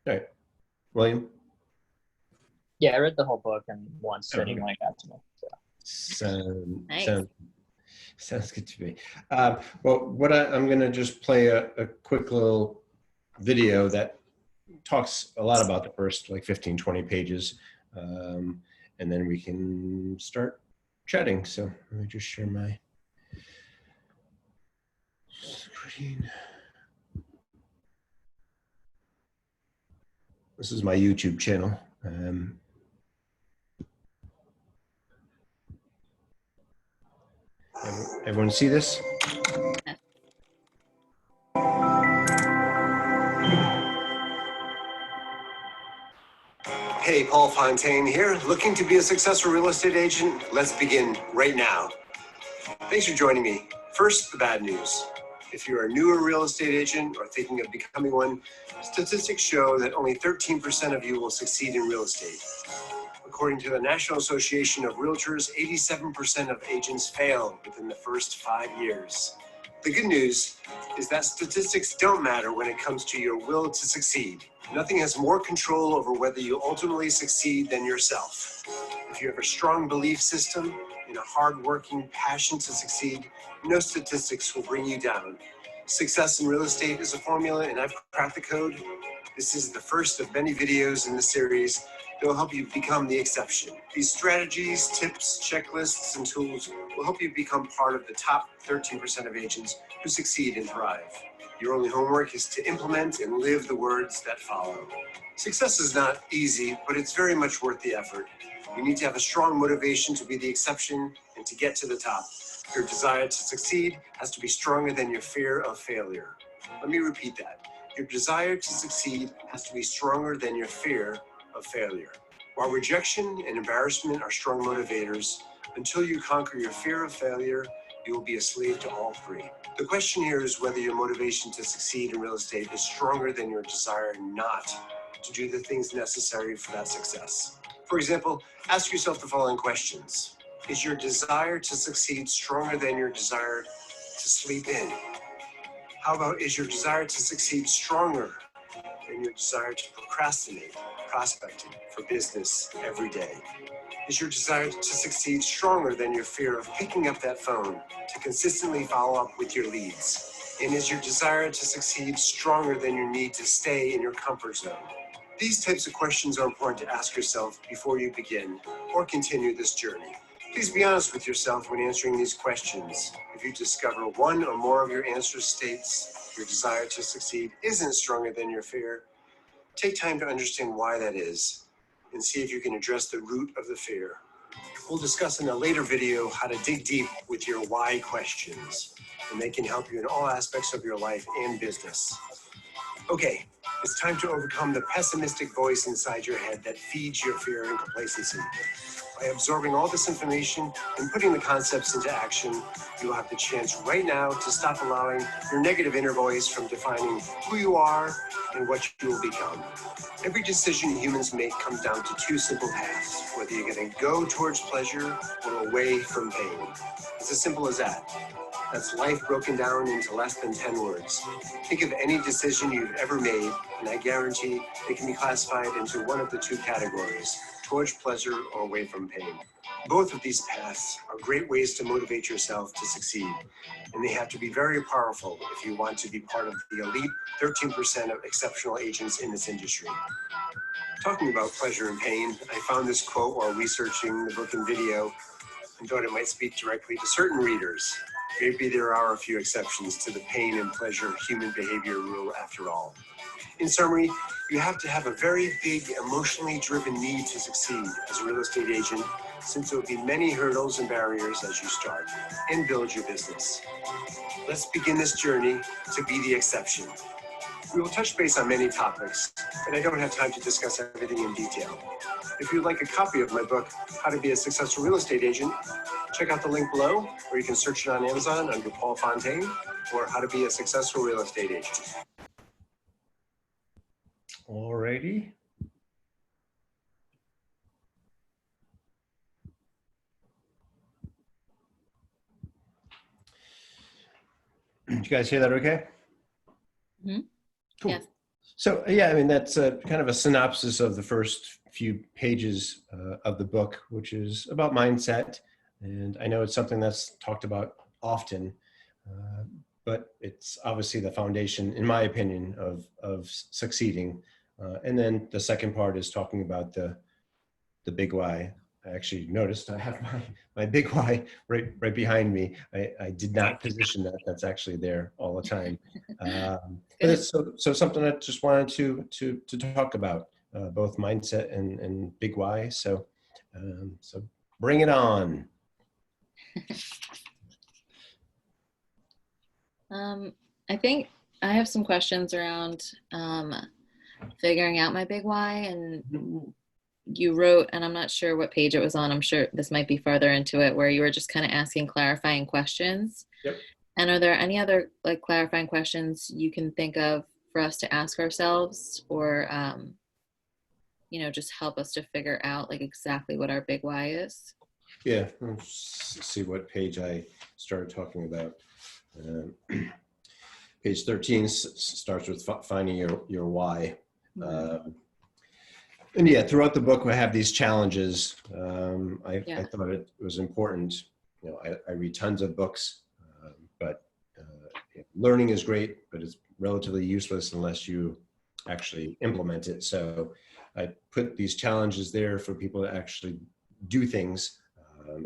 All right, William. Yeah, I read the whole book in one sitting when it got to me. So. Nice. Sounds good to me. Well, I'm going to just play a quick little video that talks a lot about the first like 15, 20 pages. And then we can start chatting. So let me just share my screen. This is my YouTube channel. Everyone see this? Hey, Paul Fontaine here. Looking to be a successful real estate agent? Let's begin right now. Thanks for joining me. First, the bad news. If you're a newer real estate agent or thinking of becoming one, statistics show that only 13% of you will succeed in real estate. According to the National Association of Realtors, 87% of agents fail within the first 5 years. The good news is that statistics don't matter when it comes to your will to succeed. Nothing has more control over whether you ultimately succeed than yourself. If you have a strong belief system and a hard-working passion to succeed, no statistics will bring you down. Success in real estate is a formula, and I've cracked the code. This is the first of many videos in the series that will help you become the exception. These strategies, tips, checklists, and tools will help you become part of the top 13% of agents who succeed and thrive. Your only homework is to implement and live the words that follow. Success is not easy, but it's very much worth the effort. You need to have a strong motivation to be the exception and to get to the top. Your desire to succeed has to be stronger than your fear of failure. Let me repeat that. Your desire to succeed has to be stronger than your fear of failure. While rejection and embarrassment are strong motivators, until you conquer your fear of failure, you will be a slave to all three. The question here is whether your motivation to succeed in real estate is stronger than your desire not to do the things necessary for that success. For example, ask yourself the following questions. Is your desire to succeed stronger than your desire to sleep in? How about, is your desire to succeed stronger than your desire to procrastinate, prospecting for business every day? Is your desire to succeed stronger than your fear of picking up that phone to consistently follow up with your leads? And is your desire to succeed stronger than your need to stay in your comfort zone? These types of questions are important to ask yourself before you begin or continue this journey. Please be honest with yourself when answering these questions. If you discover one or more of your answers states your desire to succeed isn't stronger than your fear, take time to understand why that is and see if you can address the root of the fear. We'll discuss in a later video how to dig deep with your why questions, and they can help you in all aspects of your life and business. Okay, it's time to overcome the pessimistic voice inside your head that feeds your fear and complacency. By absorbing all this information and putting the concepts into action, you'll have the chance right now to stop allowing your negative inner voice from defining who you are and what you will become. Every decision humans make comes down to two simple paths, whether you're going to go towards pleasure or away from pain. It's as simple as that. That's life broken down into less than 10 words. Think of any decision you've ever made, and I guarantee it can be classified into one of the two categories, towards pleasure or away from pain. Both of these paths are great ways to motivate yourself to succeed, and they have to be very powerful if you want to be part of the elite 13% of exceptional agents in this industry. Talking about pleasure and pain, I found this quote while researching the book and video and thought it might speak directly to certain readers. Maybe there are a few exceptions to the pain and pleasure human behavior rule after all. In summary, you have to have a very big emotionally driven need to succeed as a real estate agent, since there will be many hurdles and barriers as you start and build your business. Let's begin this journey to be the exception. We will touch base on many topics, and I don't have time to discuss everything in detail. If you'd like a copy of my book, How to Be a Successful Real Estate Agent, check out the link below, or you can search it on Amazon under Paul Fontaine, or How to Be a Successful Real Estate Agent. Alrighty. Did you guys hear that okay? Mm-hmm. Cool. Yes. So yeah, I mean, that's a kind of a synopsis of the first few pages of the book, which is about mindset. And I know it's something that's talked about often, uh, but it's obviously the foundation, in my opinion, of succeeding. And then the second part is talking about the big why. I actually noticed I have my big why right behind me. I did not position that. That's actually there all the time. But it's so something I just wanted to talk about, both mindset and big why. So bring it on. I think I have some questions around figuring out my big why, and you wrote, and I'm not sure what page it was on, I'm sure this might be farther into it, where you were just kind of asking clarifying questions. Yep. And are there any other like clarifying questions you can think of for us to ask ourselves, or just help us to figure out like exactly what our big why is? Yeah, let's see what page I started talking about. Page 13 starts with finding your why. And yeah, throughout the book, we have these challenges. I thought it was important. I read tons of books, but learning is great, but it's relatively useless unless you actually implement it. So I put these challenges there for people to actually do things.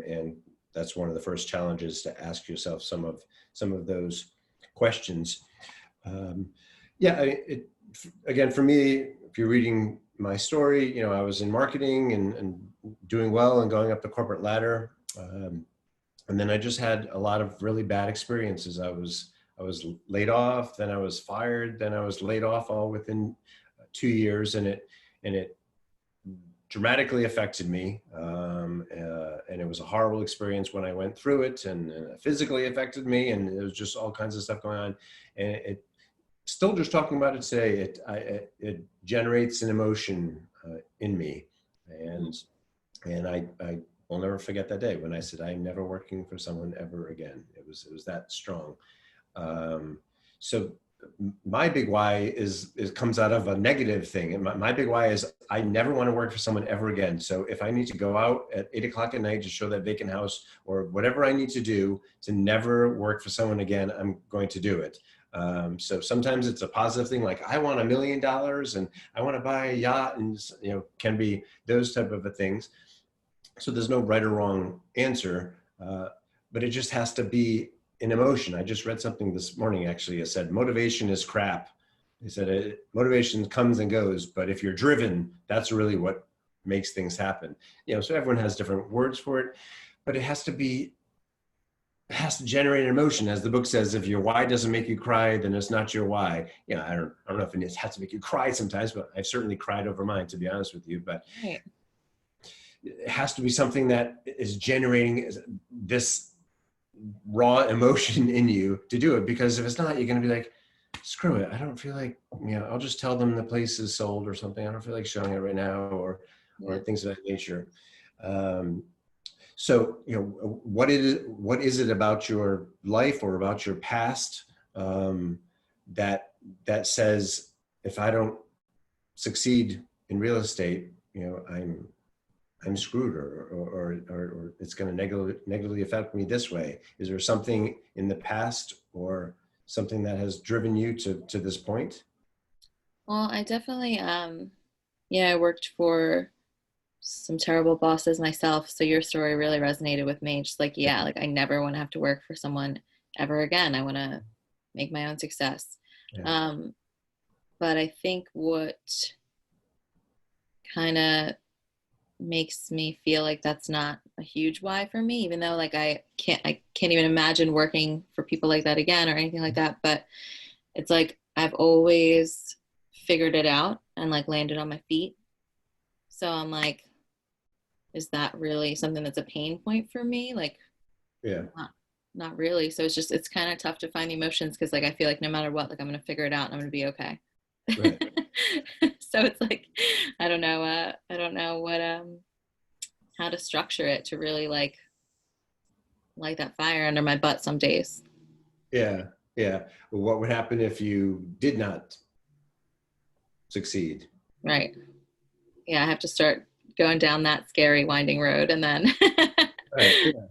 And that's one of the first challenges, to ask yourself some of those questions. Again, for me, if you're reading my story, I was in marketing and doing well and going up the corporate ladder. And then I just had a lot of really bad experiences. I was laid off, then I was fired, then I was laid off all within 2 years, and it dramatically affected me. And it was a horrible experience when I went through it, and it physically affected me, and there was just all kinds of stuff going on. And it still, just talking about it today, it generates an emotion in me. And I will never forget that day when I said, I'm never working for someone ever again. It was that strong. So my big why comes out of a negative thing. And my big why is I never want to work for someone ever again. So if I need to go out at 8 o'clock at night to show that vacant house, or whatever I need to do to never work for someone again, I'm going to do it. So sometimes it's a positive thing, like I want $1 million and I want to buy a yacht, and can be those type of things. So there's no right or wrong answer, but it just has to be an emotion. I just read something this morning, actually. It said, motivation is crap. They said motivation comes and goes, but if you're driven, that's really what makes things happen. So everyone has different words for it, but it has to generate an emotion. As the book says, if your why doesn't make you cry, then it's not your why. I don't know if it has to make you cry sometimes, but I've certainly cried over mine, to be honest with you. But Right. It has to be something that is generating this raw emotion in you to do it, because if it's not, you're going to be like, screw it, I don't feel like, I'll just tell them the place is sold or something. I don't feel like showing it right now, or things of that nature. So, what is it about your life or about your past that says, if I don't succeed in real estate, I'm screwed, or it's going to negatively affect me this way? Is there something in the past or something that has driven you to this point? Well, I definitely, I worked for some terrible bosses myself. So your story really resonated with me. Just like, like I never want to have to work for someone ever again. I want to make my own success. Yeah. But I think what kind of makes me feel like that's not a huge why for me, even though like I can't even imagine working for people like that again or anything like that. But it's like I've always figured it out and like landed on my feet. So I'm like, is that really something that's a pain point for me? Like, not really. So it's kind of tough to find the emotions, because like I feel like no matter what, like I'm gonna figure it out and I'm gonna be okay. Right. So it's like I don't know what how to structure it to really like light that fire under my butt some days. Yeah. What would happen if you did not succeed. Right. Yeah, I have to start going down that scary winding road, and then Right. Yeah.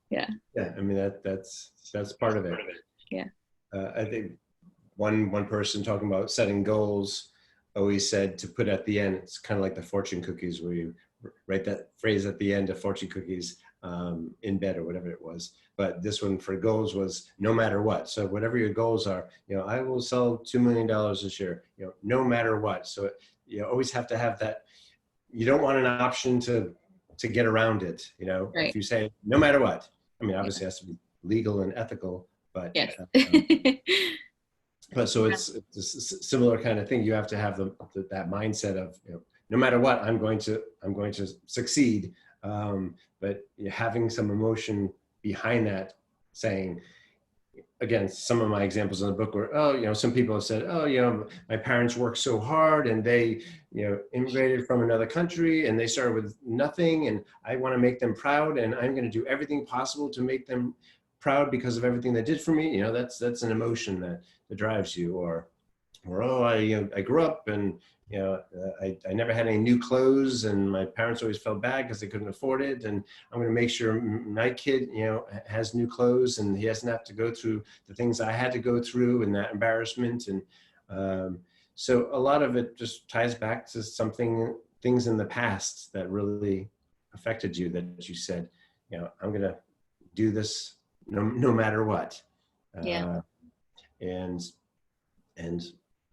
Yeah. Yeah. I mean, that's part of it. Yeah. I think one person talking about setting goals always said to put at the end, it's kind of like the fortune cookies, where you write that phrase at the end of fortune cookies in bed or whatever it was. But this one for goals was no matter what. So whatever your goals are, I will sell $2 million this year, no matter what. So you always have to have that. You don't want an option to get around it. Right. If you say no matter what, I mean, obviously it has to be legal and ethical, but Yes. but so it's a similar kind of thing. You have to have that mindset of, no matter what, I'm going to succeed. But having some emotion behind that, saying, again, some of my examples in the book were, some people have said, my parents worked so hard and they, immigrated from another country and they started with nothing, and I want to make them proud, and I'm going to do everything possible to make them proud because of everything they did for me. That's an emotion that drives you. Or I grew up and I never had any new clothes, and my parents always felt bad because they couldn't afford it, and I'm going to make sure my kid has new clothes and he doesn't have to go through the things I had to go through and that embarrassment. And so a lot of it just ties back to things in the past that really affected you, that you said, I'm going to do this no matter what. Yeah. And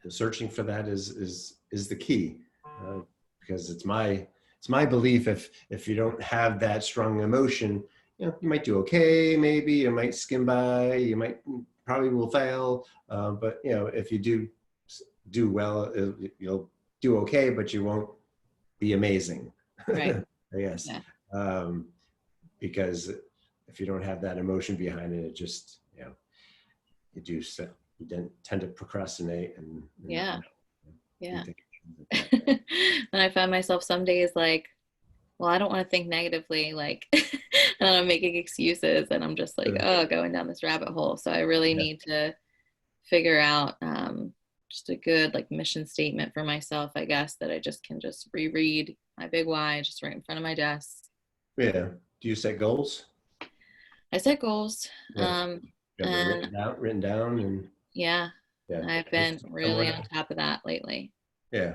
searching for that is the key, because it's my belief, if you don't have that strong emotion, you might do okay, maybe you might skim by, you probably will fail, but if you do well, you'll do okay, but you won't be amazing. Right. Yes. Yeah. Because if you don't have that emotion behind it, it just you tend to procrastinate and yeah. And I find myself some days like, well, I don't want to think negatively, like, and I'm making excuses, and I'm just like, going down this rabbit hole. So I really need to figure out just a good like mission statement for myself, I guess, that I just can just reread my big why just right in front of my desk. Yeah. Do you set goals? I set goals. Yeah. And written down and yeah. I've been really on top of that lately. Yeah.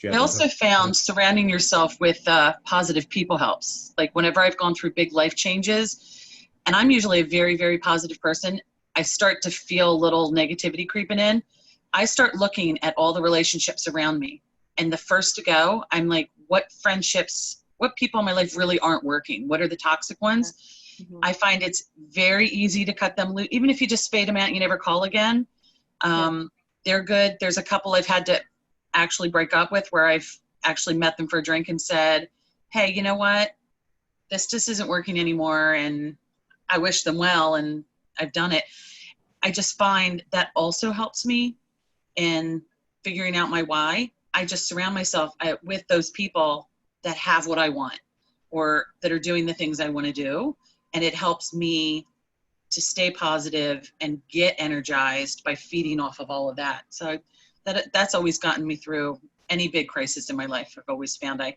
I also found surrounding yourself with positive people helps. Like whenever I've gone through big life changes, and I'm usually a very, very positive person, I start to feel a little negativity creeping in. I start looking at all the relationships around me. And the first to go, I'm like, what friendships, what people in my life really aren't working? What are the toxic ones? Mm-hmm. I find it's very easy to cut them loose. Even if you just fade them out and you never call again, they're good. There's a couple I've had to actually break up with where I've actually met them for a drink and said, hey, you know what? This just isn't working anymore. And I wish them well, and I've done it. I just find that also helps me in figuring out my why. I just surround myself with those people that have what I want or that are doing the things I want to do. And it helps me to stay positive and get energized by feeding off of all of that. So that's always gotten me through any big crisis in my life. I've always found I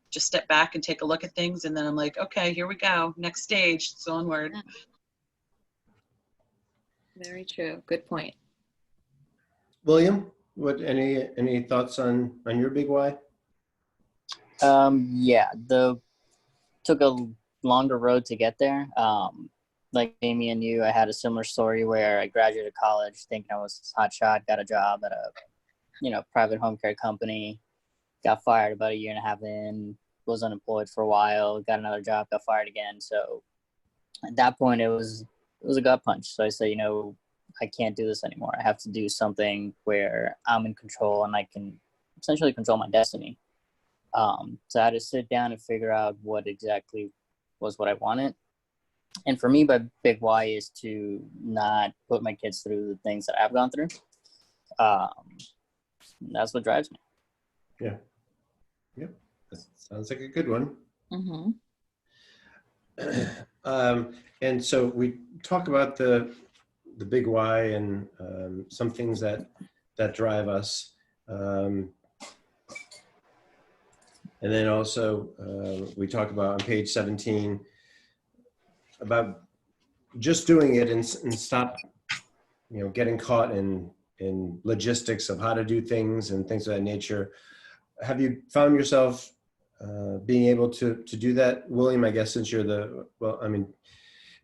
just step back and take a look at things, and then I'm like, okay, here we go. Next stage, it's onward. Yeah. Very true. Good point. William, any thoughts on your big why? Yeah, took a longer road to get there. Like Amy and you, I had a similar story where I graduated college thinking I was hot shot, got a job at a private home care company, got fired about a year and a half in, was unemployed for a while, got another job, got fired again. So at that point it was a gut punch. So I said, I can't do this anymore. I have to do something where I'm in control and I can essentially control my destiny. So I had to sit down and figure out what exactly was what I wanted. And for me, my big why is to not put my kids through the things that I've gone through. That's what drives me. Yeah. That sounds like a good one. Mm-hmm. And so we talk about the big why and some things that drive us. And then also, we talk about on page 17 about just doing it and stop, getting caught in logistics of how to do things and things of that nature. Have you found yourself being able to do that, William? I guess since you're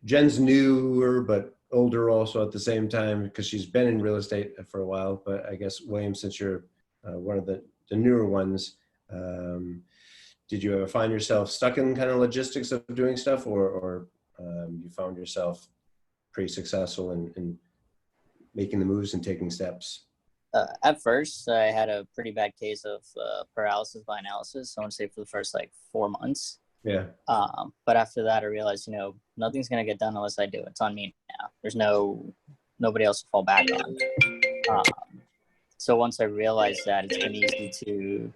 Jen's newer but older also at the same time because she's been in real estate for a while. But I guess William, since you're one of the newer ones, did you ever find yourself stuck in kind of logistics of doing stuff, or you found yourself pretty successful in making the moves and taking steps? At first, I had a pretty bad case of paralysis by analysis. I want to say for the first 4 months. Yeah. But after that, I realized, nothing's gonna get done unless I do. It's on me now. There's nobody else to fall back on. So once I realized that, it's been easy to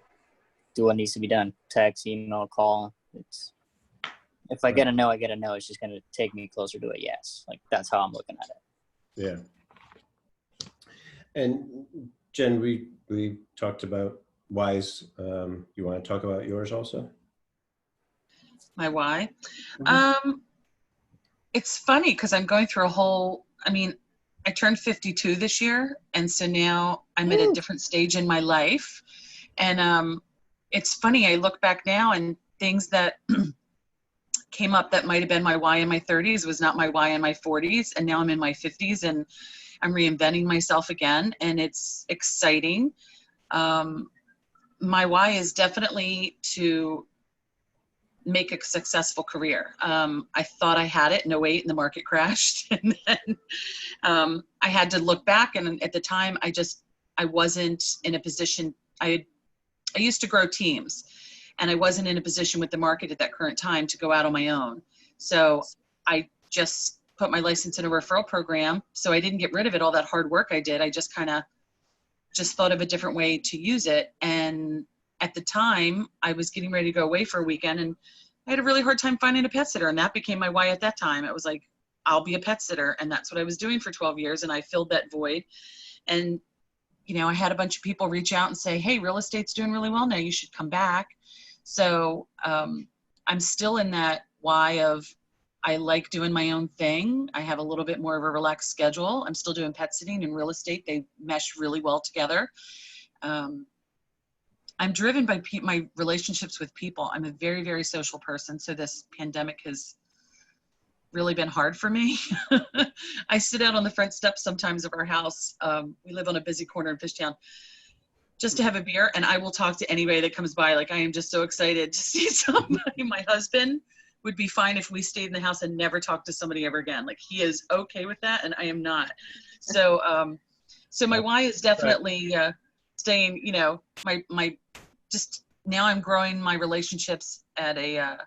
do what needs to be done. Text, email, call. If I get a no, I get a no. It's just gonna take me closer to a yes. That's how I'm looking at it. Yeah. And Jen, we talked about whys. You want to talk about yours also? My why? Mm-hmm. It's funny because I'm going through I turned 52 this year. And so now I'm at a different stage in my life. And it's funny, I look back now and things that came up that might have been my why in my 30s was not my why in my 40s. And now I'm in my 50s and I'm reinventing myself again. And it's exciting. My why is definitely to make a successful career. I thought I had it in 08 and the market crashed. And then I had to look back, and at the time I wasn't in a position. I used to grow teams, and I wasn't in a position with the market at that current time to go out on my own. So I just put my license in a referral program. So I didn't get rid of it, all that hard work I did. I just thought of a different way to use it. And at the time, I was getting ready to go away for a weekend, and I had a really hard time finding a pet sitter, and that became my why at that time. It was like, I'll be a pet sitter, and that's what I was doing for 12 years, and I filled that void. And, I had a bunch of people reach out and say, hey, real estate's doing really well now. You should come back. So I'm still in that why of I like doing my own thing. I have a little bit more of a relaxed schedule. I'm still doing pet sitting and real estate. They mesh really well together. I'm driven by my relationships with people. I'm a very, very social person. So this pandemic has really been hard for me. I sit out on the front steps sometimes of our house. We live on a busy corner in Fishtown, just to have a beer. And I will talk to anybody that comes by. I am just so excited to see somebody. My husband would be fine if we stayed in the house and never talked to somebody ever again. He is okay with that. And I am not. So, so my why is definitely staying, my just now I'm growing my relationships at a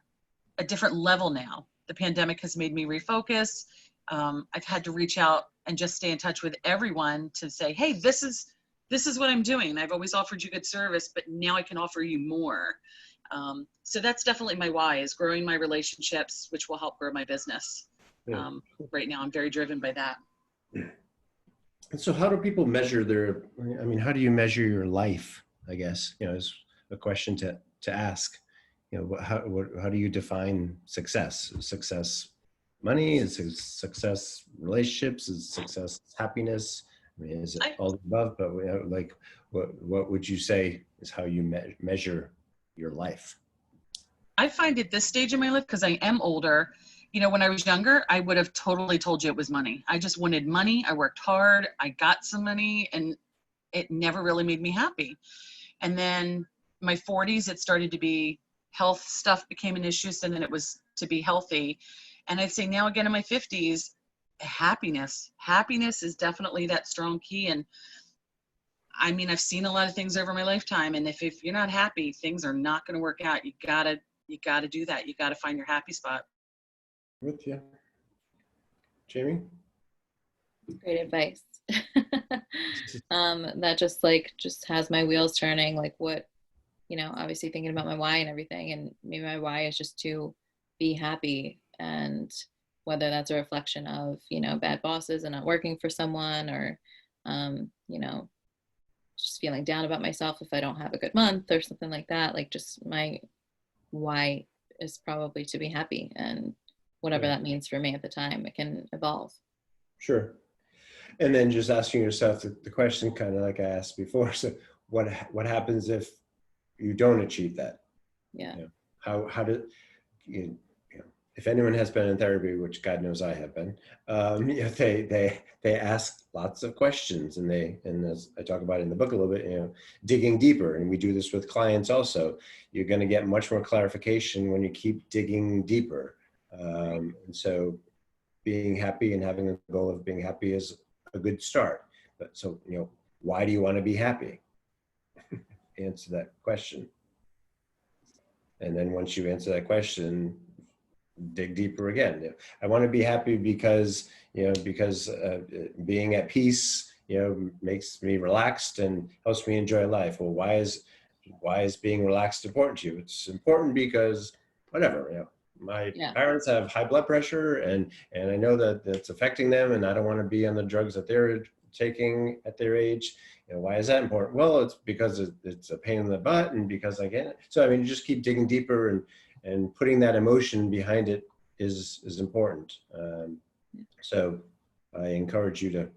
different level now. The pandemic has made me refocus. I've had to reach out and just stay in touch with everyone to say, hey, this is what I'm doing. I've always offered you good service, but now I can offer you more. So that's definitely my why, is growing my relationships, which will help grow my business. Yeah. Right now I'm very driven by that. And so how do people measure how do you measure your life, I guess, is a question to ask. How do you define success? Is success money? Is success relationships? Is success happiness? Is it all the above? But what would you say is how you measure your life? I find at this stage of my life, because I am older, when I was younger, I would have totally told you it was money. I just wanted money. I worked hard. I got some money, and it never really made me happy. And then my 40s, it started to be health stuff became an issue. So then it was to be healthy. And I'd say now again in my 50s, happiness is definitely that strong key. And I've seen a lot of things over my lifetime. And if you're not happy, things are not going to work out. You gotta do that. You gotta find your happy spot. With you. Jamie? Great advice. That just has my wheels turning, what, obviously thinking about my why and everything. And maybe my why is just to be happy. And whether that's a reflection of, bad bosses and not working for someone, or, just feeling down about myself if I don't have a good month or something like that. Like just my why is probably to be happy, and whatever that means for me at the time, it can evolve. Sure. And then just asking yourself the question, kind of like I asked before. So what happens if you don't achieve that? Yeah. You know, how do you know, if anyone has been in therapy, which God knows I have been, you know, they ask lots of questions, and as I talk about in the book a little bit, you know, digging deeper. And we do this with clients also. You're going to get much more clarification when you keep digging deeper. And so being happy and having a goal of being happy is a good start. But so, you know, why do you want to be happy? Answer that question. And then once you answer that question, dig deeper again. I want to be happy because, you know, because being at peace, you know, makes me relaxed and helps me enjoy life. Well, why is being relaxed important to you? It's important because whatever, you know, my parents have high blood pressure, and I know that it's affecting them, and I don't want to be on the drugs that they're taking at their age. You know, why is that important? Well, it's because it's a pain in the butt, and because I get it. So I mean, you just keep digging deeper, and putting that emotion behind it is important. So I encourage you to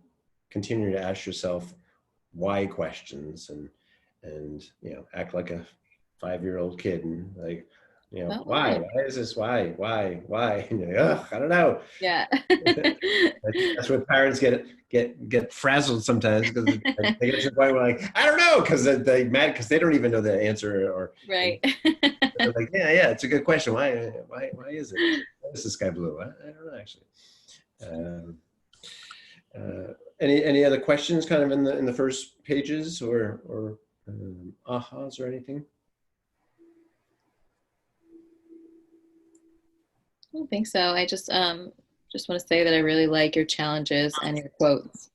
continue to ask yourself why questions, and you know, act like a 5-year-old kid, and like, you know, why is this? Why? And you're like, oh, I don't know. Yeah. That's what parents get frazzled sometimes, because they get to the point where like, I don't know, because they mad because they don't even know the answer, or Right. they're like, yeah, it's a good question. Why is it? Why is the sky blue? I don't know, actually. Any other questions kind of in the first pages, or ahas or anything? I don't think so. I just want to say that I really like your challenges and your quotes,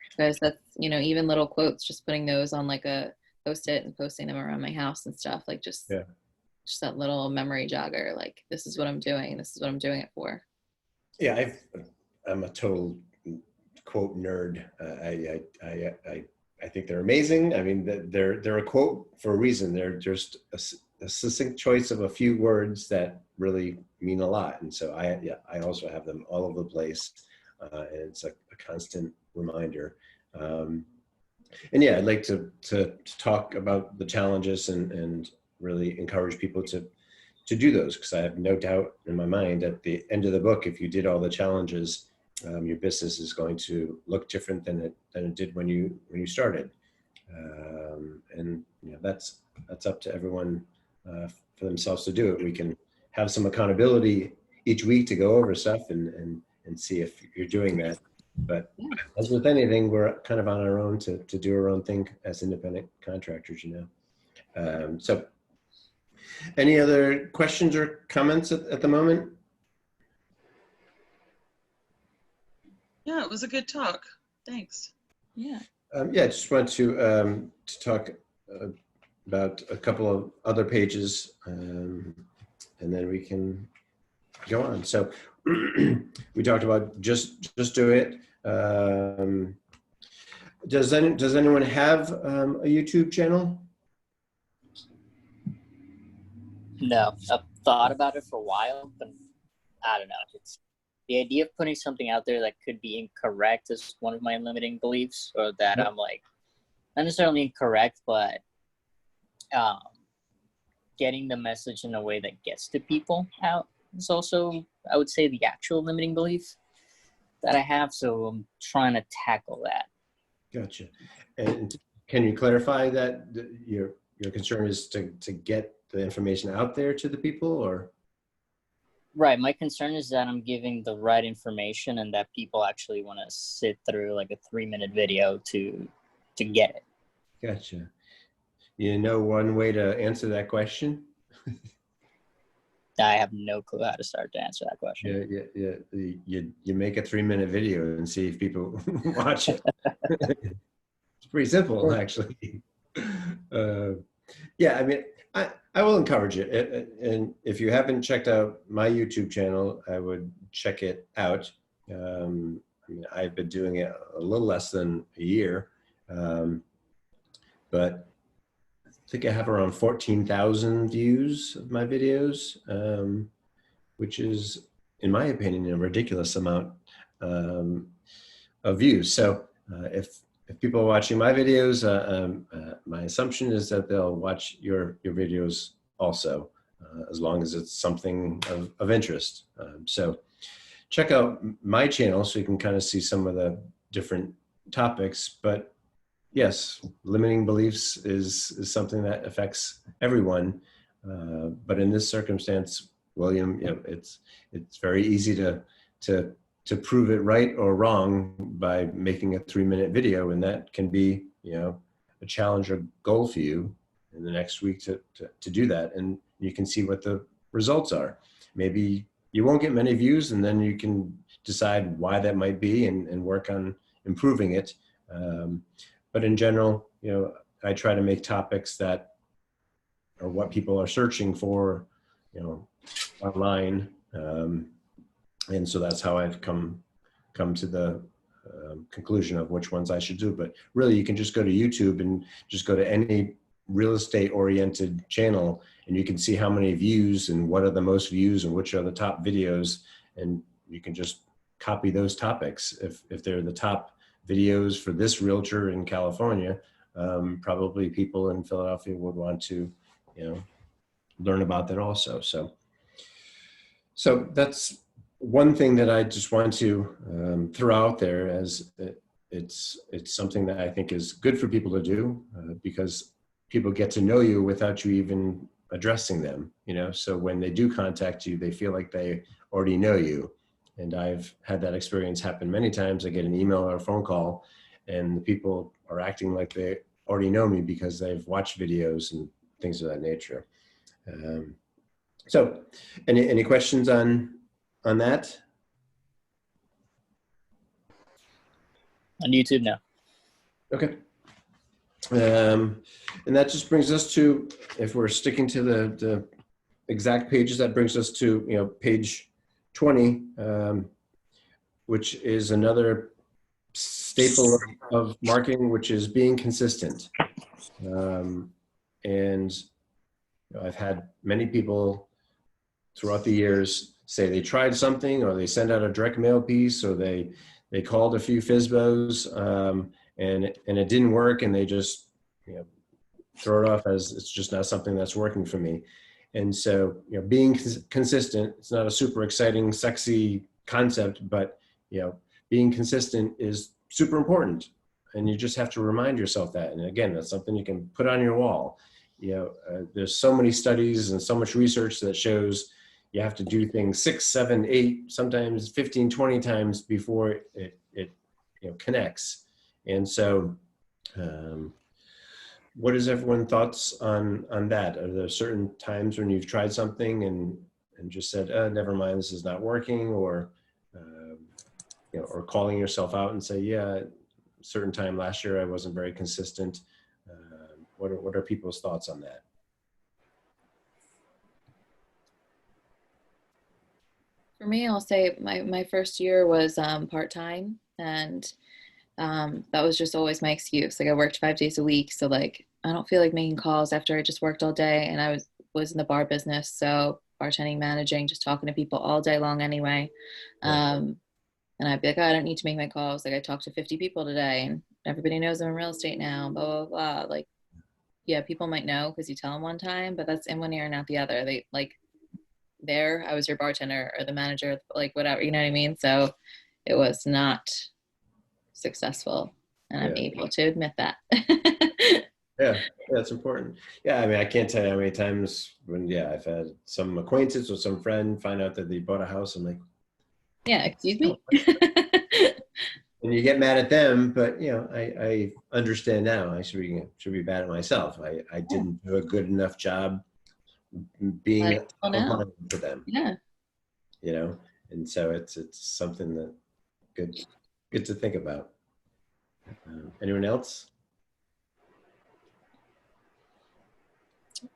because that's, you know, even little quotes, just putting those on like a post-it and posting them around my house and stuff, like just that little memory jogger, like, this is what I'm doing, this is what I'm doing it for. Yeah, I'm a total quote nerd. I think they're amazing. I mean, they're a quote for a reason. They're just a succinct choice of a few words that really mean a lot. And so I also have them all over the place, and it's a constant reminder. And yeah, I'd like to talk about the challenges and really encourage people to do those, because I have no doubt in my mind at the end of the book, if you did all the challenges, your business is going to look different than it did when you started. And you know, that's up to everyone for themselves to do it. We can have some accountability each week to go over stuff and see if you're doing that. But as with anything, we're kind of on our own to do our own thing as independent contractors, you know. So any other questions or comments at the moment? Yeah, it was a good talk. Thanks. Yeah. Yeah, I just want to talk about a couple of other pages, and then we can go on. So we talked about just do it. Does anyone have a YouTube channel? No, I've thought about it for a while, but I don't know. It's the idea of putting something out there that could be incorrect is one of my limiting beliefs, or that I'm like, not necessarily incorrect, but getting the message in a way that gets to people out is also, I would say, the actual limiting belief that I have. So I'm trying to tackle that. Gotcha. And can you clarify that your concern is to get the information out there to the people, or? Right. My concern is that I'm giving the right information and that people actually want to sit through like a 3-minute video to get it. Gotcha. You know one way to answer that question? I have no clue how to start to answer that question. Yeah. You make a 3-minute video and see if people watch it. It's pretty simple, actually. Yeah, I mean, I will encourage it. And if you haven't checked out my YouTube channel, I would check it out. I mean, I've been doing it a little less than a year. but I think I have around 14,000 views of my videos, which is, in my opinion, a ridiculous amount of views. So if people are watching my videos, my assumption is that they'll watch your videos also, as long as it's something of interest. So check out my channel so you can kind of see some of the different topics. But yes, limiting beliefs is something that affects everyone. But in this circumstance, William, you know, it's very easy to prove it right or wrong by making a 3-minute video, and that can be, you know, a challenge or goal for you in the next week to do that, and you can see what the results are. Maybe you won't get many views, and then you can decide why that might be and work on improving it. But in general, you know, I try to make topics that are what people are searching for, you know, online. And so that's how I've come to the conclusion of which ones I should do. But really, you can just go to YouTube and just go to any real estate oriented channel, and you can see how many views and what are the most views and which are the top videos. And you can just copy those topics. If they're the top videos for this realtor in California, probably people in Philadelphia would want to, you know, learn about that also. So that's one thing that I just want to throw out there, as it's something that I think is good for people to do, because people get to know you without you even addressing them, you know. So when they do contact you, they feel like they already know you. And I've had that experience happen many times. I get an email or a phone call, and the people are acting like they already know me because they've watched videos and things of that nature. So any questions on that? On YouTube now. Okay. And that just brings us to, if we're sticking to the exact pages, that brings us to, you know, page 20, which is another staple of marketing, which is being consistent. And you know, I've had many people throughout the years say they tried something, or they send out a direct mail piece, or they called a few FSBOs, and it didn't work, and they just, you know, throw it off as it's just not something that's working for me. And so, you know, being consistent, it's not a super exciting, sexy concept, but, you know, being consistent is super important. And you just have to remind yourself that. And again, that's something you can put on your wall. You know, there's so many studies and so much research that shows you have to do things 6, 7, 8, sometimes 15, 20 times before it you know, connects. And so, what is everyone's thoughts on that? Are there certain times when you've tried something and just said, never mind, this is not working, or you know, or calling yourself out and say, yeah, a certain time last year I wasn't very consistent. What are people's thoughts on that? For me, I'll say my first year was part-time, and that was just always my excuse. Like, I worked 5 days a week, so like I don't feel like making calls after I just worked all day, and I was in the bar business, so bartending, managing, just talking to people all day long anyway. And I'd be like, oh, I don't need to make my calls. Like, I talked to 50 people today, and everybody knows I'm in real estate now, blah, blah, blah. Like, yeah, people might know because you tell them one time, but that's in one ear and out the other. They like, there, I was your bartender or the manager, like whatever, you know what I mean? So it was not successful, and I'm able to admit that. Yeah, that's important. Yeah, I mean, I can't tell you how many times when, I've had some acquaintance or some friend find out that they bought a house. I'm like, yeah, excuse me. And you get mad at them, but you know, I understand now. I should be mad at myself. I didn't do a good enough job being for them. Yeah. You know, and so it's something that good to think about. Anyone else?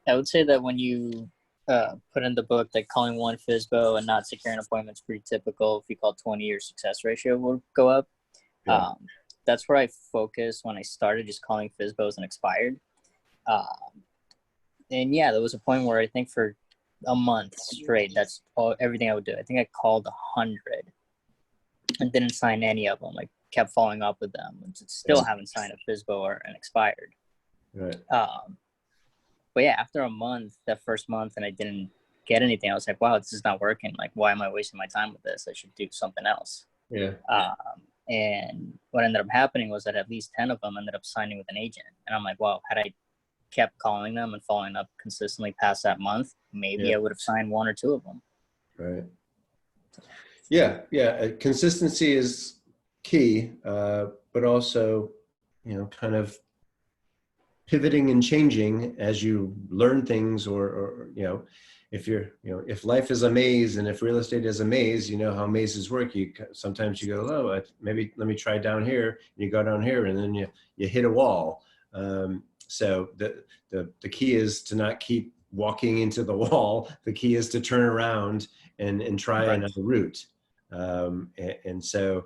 I would say that when you put in the book that calling one FSBO and not securing appointments pretty typical. If you call 20, your success ratio will go up. Yeah. that's where I focused when I started just calling FSBOs and expired. And yeah, there was a point where I think for a month straight, that's everything I would do. I think I called 100 and didn't sign any of them. Like kept following up with them and still haven't signed a FSBO or an expired. Right. But yeah, after a month, that first month, and I didn't get anything, I was like, wow, this is not working. Like, why am I wasting my time with this? I should do something else. Yeah. And what ended up happening was that at least 10 of them ended up signing with an agent. And I'm like, wow, had I kept calling them and following up consistently past that month, maybe I would have signed 1 or 2 of them. Right. Yeah. Yeah. Consistency is key, but also, kind of pivoting and changing as you learn things, or if life is a maze and if real estate is a maze, how mazes work. Sometimes you go, oh, maybe let me try down here. And you go down here and then you hit a wall. So the key is to not keep walking into the wall. The key is to turn around and try another route. And so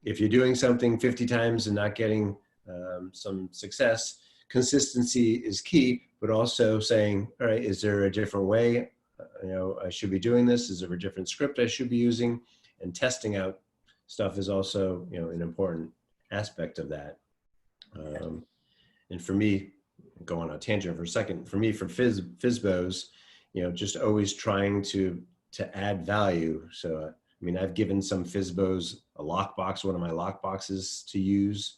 if you're doing something 50 times and not getting some success, consistency is key, but also saying, all right, is there a different way I should be doing this? Is there a different script I should be using? And testing out stuff is also, an important aspect of that. And for me, go on a tangent for a second, for me, for FSBOs, just always trying to add value. So, I've given some FSBOs a lockbox, one of my lockboxes to use.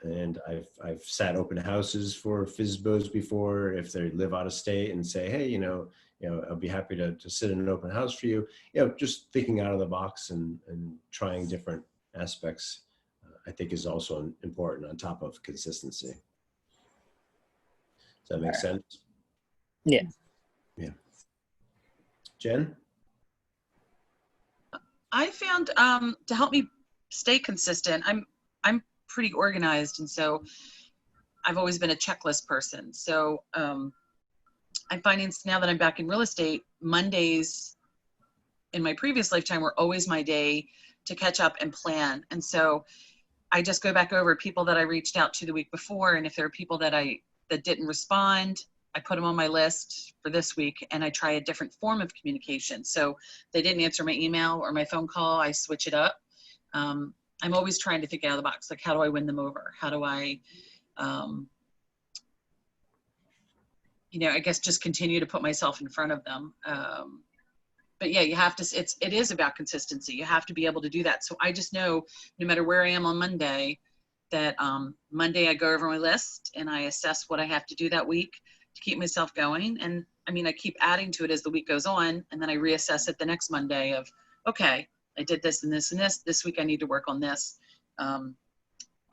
And I've sat open houses for FSBOs before, if they live out of state, and say, hey, I'll be happy to sit in an open house for you. Just thinking out of the box and trying different aspects, I think is also important on top of consistency. Does that make sense? Yeah. Yeah. Jen? I found to help me stay consistent, I'm pretty organized, and so I've always been a checklist person. So I'm finding now that I'm back in real estate, Mondays in my previous lifetime were always my day to catch up and plan. And so I just go back over people that I reached out to the week before, and if there are people that didn't respond, I put them on my list for this week, and I try a different form of communication. So they didn't answer my email or my phone call, I switch it up. I'm always trying to think out of the box. Like, how do I win them over? How do I, I guess just continue to put myself in front of them. But yeah, you have to, it is about consistency. You have to be able to do that. So I just know no matter where I am on Monday, that Monday I go over my list and I assess what I have to do that week to keep myself going. And I keep adding to it as the week goes on, and then I reassess it the next Monday of, okay, I did this and this and this. This week I need to work on this. I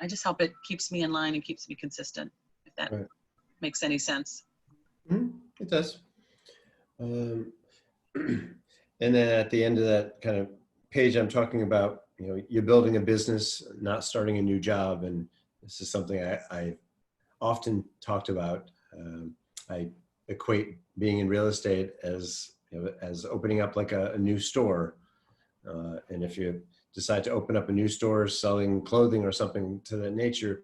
just hope it keeps me in line and keeps me consistent, if that makes any sense. It does. And then at the end of that kind of page, I'm talking about, you're building a business, not starting a new job. And this is something I often talked about. I equate being in real estate as opening up like a new store. And if you decide to open up a new store selling clothing or something to that nature,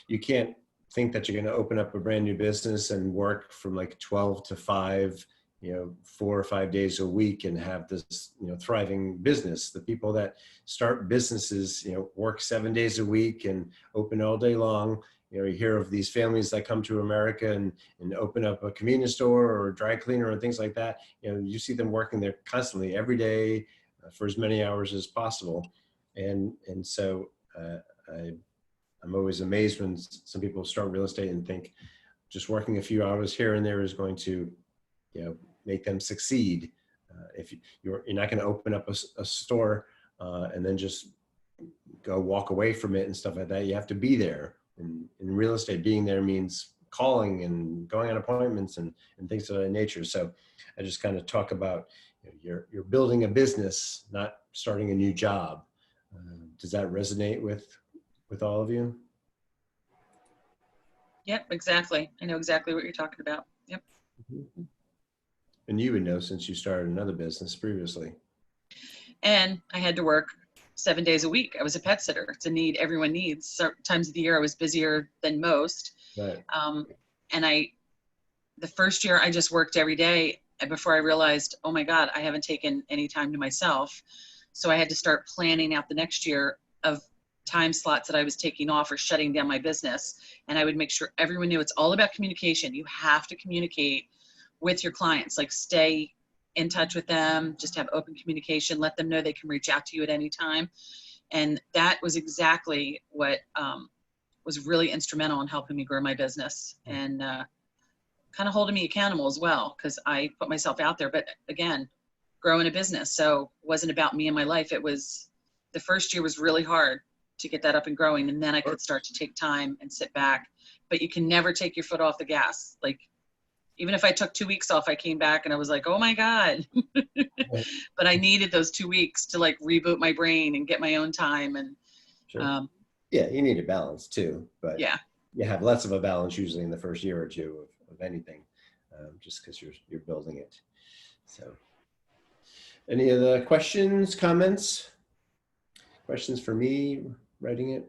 you can't think that you're going to open up a brand new business and work from like 12 to 5, 4 or 5 days a week and have this, thriving business. The people that start businesses, work 7 days a week and open all day long. You hear of these families that come to America and open up a convenience store or a dry cleaner and things like that. You see them working there constantly every day for as many hours as possible. And so I'm always amazed when some people start real estate and think just working a few hours here and there is going to, make them succeed. If you're not going to open up a store and then just go walk away from it and stuff like that. You have to be there. In real estate, being there means calling and going on appointments and things of that nature. So I just kind of talk about, you're building a business, not starting a new job. Does that resonate with all of you? Yep, exactly. I know exactly what you're talking about. Yep. Mm-hmm. And you would know since you started another business previously. And I had to work 7 days a week. I was a pet sitter. It's a need everyone needs. Certain times of the year I was busier than most. Right. And the first year I just worked every day before I realized, oh my God, I haven't taken any time to myself. So I had to start planning out the next year of time slots that I was taking off or shutting down my business. And I would make sure everyone knew it's all about communication. You have to communicate with your clients, like stay in touch with them, just have open communication, let them know they can reach out to you at any time. And that was exactly what was really instrumental in helping me grow my business and kind of holding me accountable as well, because I put myself out there. But again, growing a business, so it wasn't about me and my life. It was, the first year was really hard to get that up and growing, and then I could start to take time and sit back. But you can never take your foot off the gas. Like, even if I took 2 weeks off, I came back and I was like, oh my God. But I needed those 2 weeks to like reboot my brain and get my own time. And Sure. Yeah, you need a balance too, but yeah, you have less of a balance usually in the first year or two of anything, just because you're building it. So, any other questions, comments, questions for me writing it?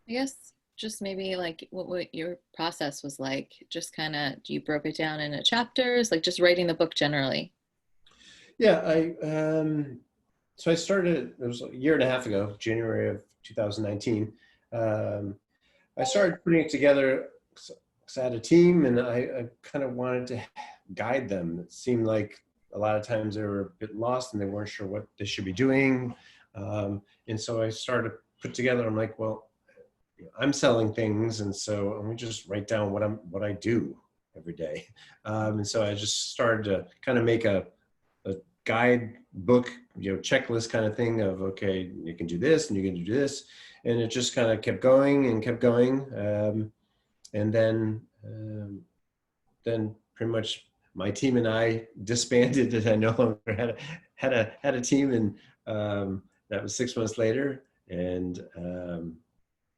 I guess just maybe like what your process was like. Just kind of, you broke it down into chapters, like just writing the book generally. Yeah, so I started, it was a year and a half ago, January of 2019. I started putting it together because I had a team and I kind of wanted to guide them. It seemed like a lot of times they were a bit lost and they weren't sure what they should be doing. And so I started to put together, I'm like, well, I'm selling things, and so let me just write down what I do every day. And so I just started to kind of make a guide book, checklist kind of thing of, okay, you can do this and you can do this. And it just kind of kept going and kept going. And then pretty much my team and I disbanded, and I no longer had a team. And that was 6 months later. And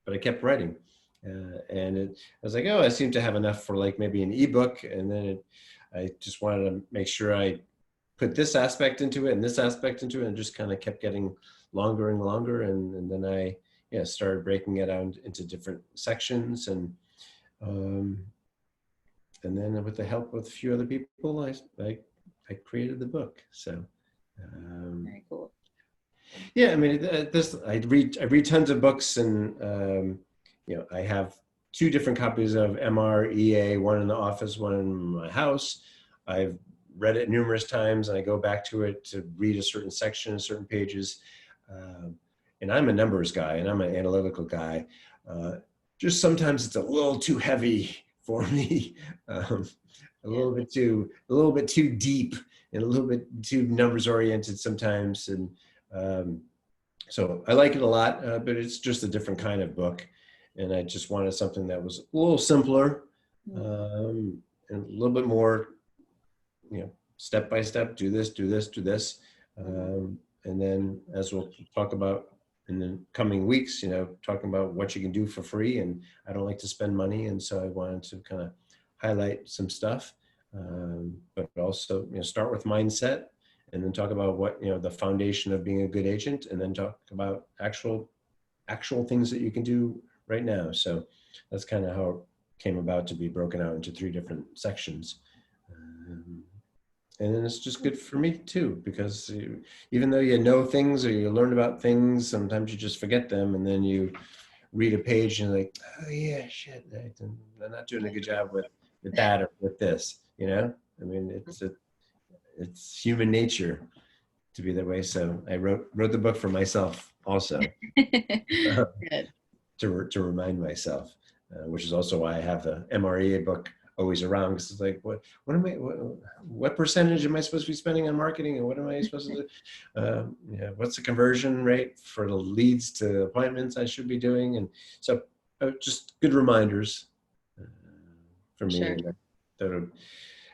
but I kept writing, and I was like, oh, I seem to have enough for like maybe an ebook. And then I just wanted to make sure I put this aspect into it and this aspect into it, and just kind of kept getting longer and longer. And then I started breaking it out into different sections, and then with the help of a few other people, I created the book. So Very cool. yeah, I mean, I read tons of books, and I have 2 different copies of MREA, one in the office, one in my house. I've read it numerous times, and I go back to it to read a certain section, certain pages. And I'm a numbers guy, and I'm an analytical guy. Just sometimes it's a little too heavy for me, a little bit too deep, and a little bit too numbers oriented sometimes. And so I like it a lot, but it's just a different kind of book. And I just wanted something that was a little simpler, and a little bit more, step by step, do this, do this, do this. And then, as we'll talk about in the coming weeks, talking about what you can do for free. And I don't like to spend money. And so I wanted to kind of highlight some stuff, but also, start with mindset, and then talk about what, the foundation of being a good agent, and then talk about actual things that you can do right now. So that's kind of how it came about to be broken out into 3 different sections. And then it's just good for me too, because even though you know things or you learn about things, sometimes you just forget them, and then you read a page and you're like, oh yeah, shit, I'm not doing a good job with that or with this, I mean, it's human nature to be that way. So I wrote the book for myself also, to remind myself, which is also why I have the MREA book always around, because it's like, what percentage am I supposed to be spending on marketing, and what am I supposed to do? What's the conversion rate for the leads to appointments I should be doing? And so just good reminders for me. Sure. That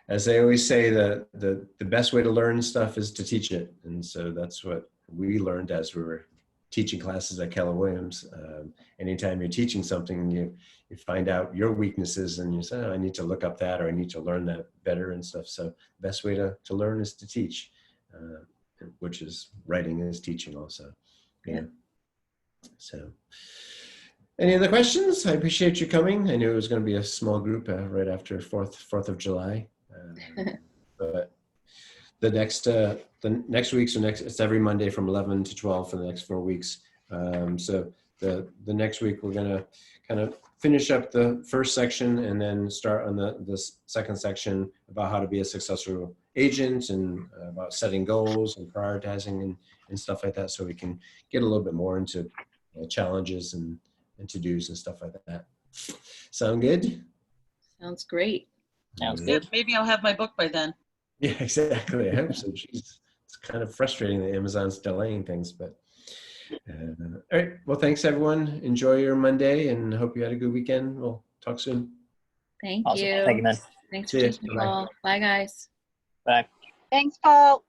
as they always say, the best way to learn stuff is to teach it. And so that's what we learned as we were teaching classes at Keller Williams. Anytime you're teaching something, you find out your weaknesses and you say, oh, I need to look up that, or I need to learn that better and stuff. So the best way to learn is to teach, which is writing is teaching also. Yeah. So any other questions? I appreciate you coming. I knew it was going to be a small group right after 4th of July. But the next weeks, it's every Monday from 11 to 12 for the next 4 weeks. So the next week we're going to kind of finish up the first section and then start on the second section about how to be a successful agent and about setting goals and prioritizing and stuff like that, so we can get a little bit more into challenges and to-dos and stuff like that. Sound good? Sounds great. Sounds Yeah, good. maybe I'll have my book by then. Yeah, exactly. I hope so. Jeez. It's kind of frustrating that Amazon's delaying things, but all right. Well, thanks everyone. Enjoy your Monday and hope you had a good weekend. We'll talk soon. Thank Awesome. you. Thank you, man. Thanks See for ya. teaching, Bye-bye. Paul. Bye, guys. Bye. Thanks, Paul.